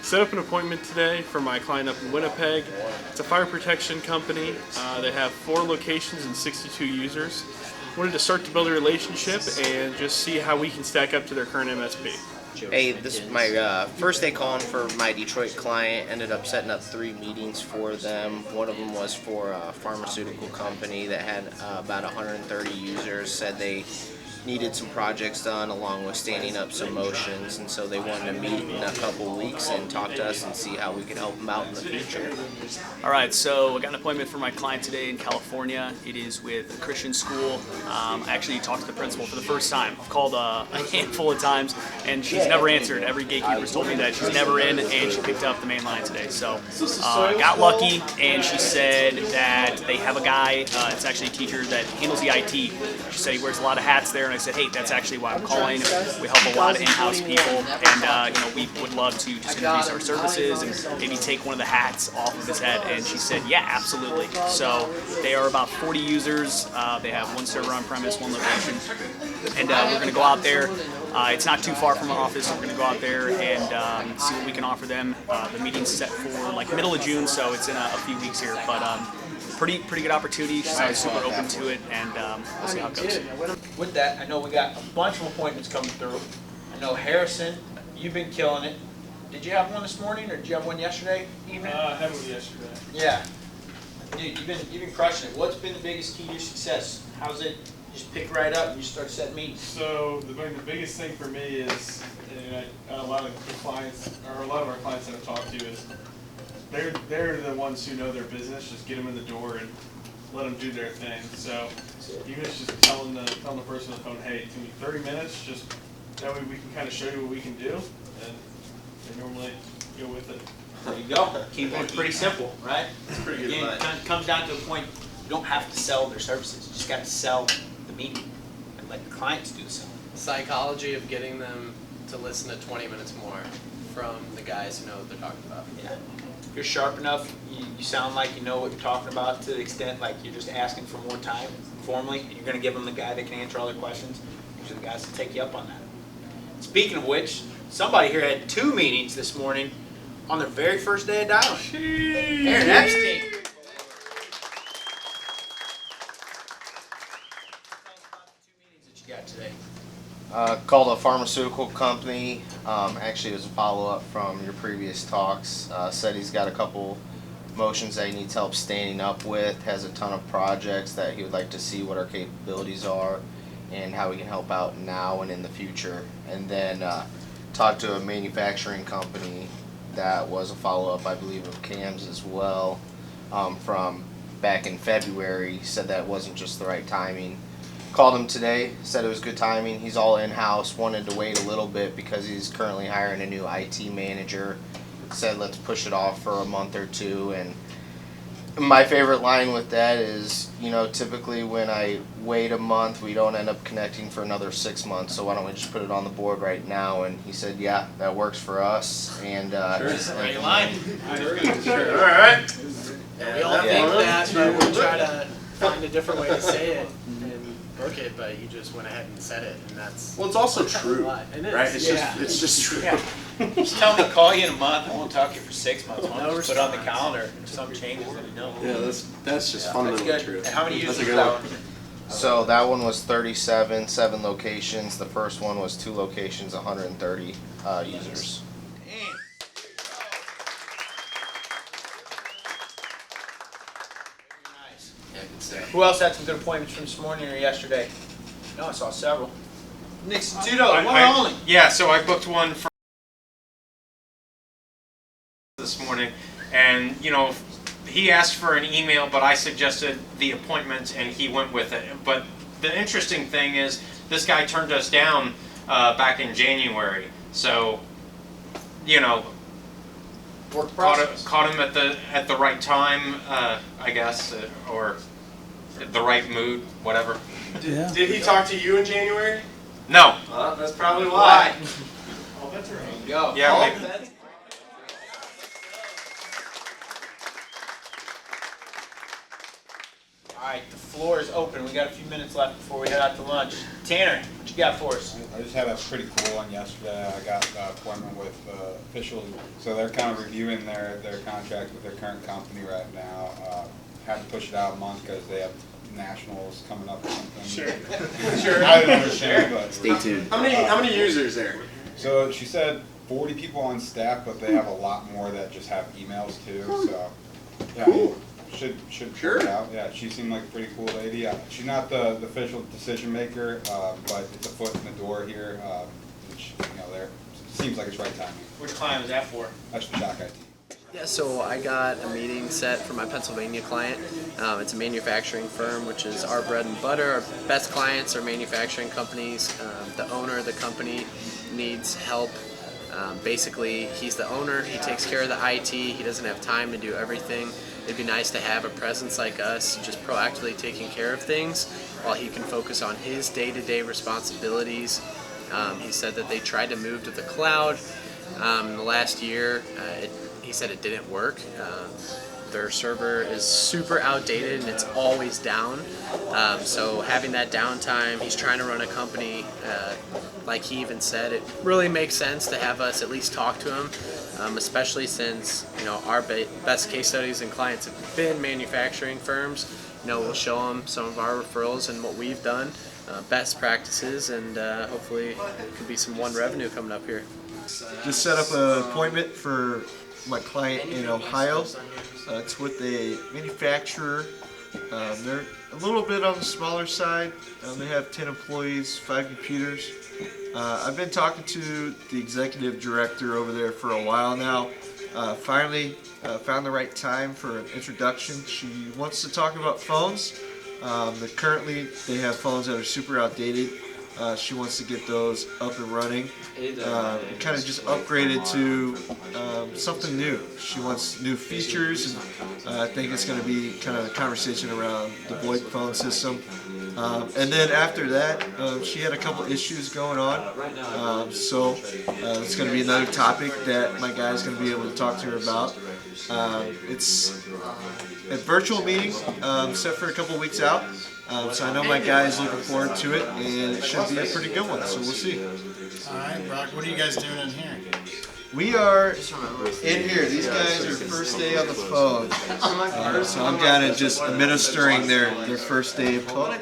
Set up an appointment today for my client up in Winnipeg. It's a fire protection company. They have 4 locations and 62 users. Wanted to start to build a relationship and just see how we can stack up to their current MSP. Hey, this is my first day calling for my Detroit client. Ended up setting up 3 meetings for them. One of them was for a pharmaceutical company that had about 130 users. Said they needed some projects done along with standing up some motions, and so they wanted to meet in a couple weeks and talk to us and see how we could help them out in the future. All right, so I got an appointment for my client today in California. It is with a Christian school. I actually talked to the principal for the first time. I've called a handful of times, and she's never answered. Every gatekeeper's told me that she's never in, and she picked up the main line today. So got lucky, and she said that they have a guy, it's actually a teacher that handles the IT. She said he wears a lot of hats there, and I said, hey, that's actually why I'm calling. We help a lot of in-house people, and we would love to just introduce our services and maybe take one of the hats off of his head. And she said, yeah, absolutely. So they are about 40 users. They have 1 server on premise, 1 location, and we're going to go out there. It's not too far from our office, so we're going to go out there and see what we can offer them. The meeting's set for like middle of June, so it's in a few weeks here. But pretty good opportunity. She sounds super open to it, and we'll see how it goes. With that, I know we got a bunch of appointments coming through. I know Harrison, you've been killing it. Did you have one this morning, or did you have one yesterday evening? I had one yesterday. Yeah. Dude, you've been crushing it. What's been the biggest key to your success? How's it? You just pick right up and you start setting meetings. So the biggest thing for me is, a lot of the clients, or a lot of our clients that I've talked to, is they're the ones who know their business. Just get them in the door and let them do their thing. So even if it's just telling the person on the phone, hey, give me 30 minutes, just that way we can kind of show you what we can do, and they normally go with it. There you go. Keep it pretty simple, right? It's pretty good. Again, it comes down to a point, you don't have to sell their services. You just got to sell the meeting and let the clients do the selling. Psychology of getting them to listen to 20 minutes more from the guys who know what they're talking about. Yeah. If you're sharp enough, you sound like you know what you're talking about to the extent like you're just asking for more time formally, and you're going to give them the guy that can answer all their questions. These are the guys that take you up on that. Speaking of which, somebody here had 2 meetings this morning on their very first day of dialing. Aaron Epstein. Tell us about the 2 meetings that you got today. Called a pharmaceutical company. Actually, it was a follow-up from your previous talks. Said he's got a couple motions that he needs help standing up with, has a ton of projects that he would like to see what our capabilities are and how we can help out now and in the future. And then talked to a manufacturing company that was a follow-up, I believe, of Cam's as well, from back in February. Said that wasn't just the right timing. Called him today, said it was good timing. He's all in-house, wanted to wait a little bit because he's currently hiring a new IT manager. Said let's push it off for a month or 2. And my favorite line with that is, typically when I wait a month, we don't end up connecting for another 6 months, so why don't we just put it on the board right now? And he said, yeah, that works for us. And Right line. Sure. All right. We all think that, but we try to find a different way to say it and book it, but you just went ahead and said it, and that's... Well, it's also true, It is. right? It's just true. Yeah. Just tell me, call you in a month. I won't talk to you for 6 months. Why don't you put it on the calendar? If something changes, let me know. Yeah, that's just That's fundamentally good. true. And how many That's users a is good that one. one? So that one was 37, 7 locations. The first one was 2 locations, 130 users. Damn. Very nice. Yeah, good stuff. Who else had some good appointments from this morning or yesterday? No, I saw several. Nick Tudo, one and only. Yeah, so I booked one for this morning, and he asked for an email, but I suggested the appointment, and he went with it. But the interesting thing is, this guy turned us down back in January, so Work process. caught him at the right time, I guess, or the right mood, whatever. Did he talk to you in January? No. That's probably why. Oh, that's right. There you go. Yeah, Oh, maybe. that's- right, the floor is open. We got a few minutes left before we head out to lunch. Tanner, what you got for us? I just had a pretty cool one yesterday. I got an appointment with officials, so they're kind of reviewing their contract with their current company right now. Had to push it out a month because they have nationals coming up or something. Sure. I didn't understand, but Stay tuned. How many users there? so she said 40 people on staff, but they have a lot more that just have emails too. So yeah, Cool. should Sure. work out. Yeah, she seemed like a pretty cool lady. She's not the official decision maker, but it's a foot in the door here. Which, there seems like it's right timing. Which client was that for? That's the Doc IT. Yeah, so I got a meeting set for my Pennsylvania client. It's a manufacturing firm, which is our bread and butter. Our best clients are manufacturing companies. The owner of the company needs help. Basically, he's the owner. He takes care of the IT. He doesn't have time to do everything. It'd be nice to have a presence like us, just proactively taking care of things while he can focus on his day-to-day responsibilities. He said that they tried to move to the cloud in the last year. He said it didn't work. Their server is super outdated and it's always down. So having that downtime, he's trying to run a company, like he even said, it really makes sense to have us at least talk to him, especially since our best case studies and clients have been manufacturing firms. We'll show them some of our referrals and what we've done, best practices, and hopefully there could be some revenue coming up here. Just set up an appointment for my client in Ohio. It's with a manufacturer. They're a little bit on the smaller side. They have 10 employees, 5 computers. I've been talking to the executive director over there for a while now. Finally found the right time for an introduction. She wants to talk about phones. Currently they have phones that are super outdated. She wants to get those up and running, kind of just upgrade it to something new. She wants new features, and I think it's going to be kind of a conversation around the VoIP phone system. And then after that, she had a couple issues going on, so it's going to be another topic that my guy's going to be able to talk to her about. It's a virtual meeting set for a couple weeks out. So I know my guy is looking forward to it, and it should be a pretty good one, so we'll see. Alright, Brock, what are you guys doing in here? We are in here. These guys are first day on the phone. So I'm kind of just administering their first day of phone.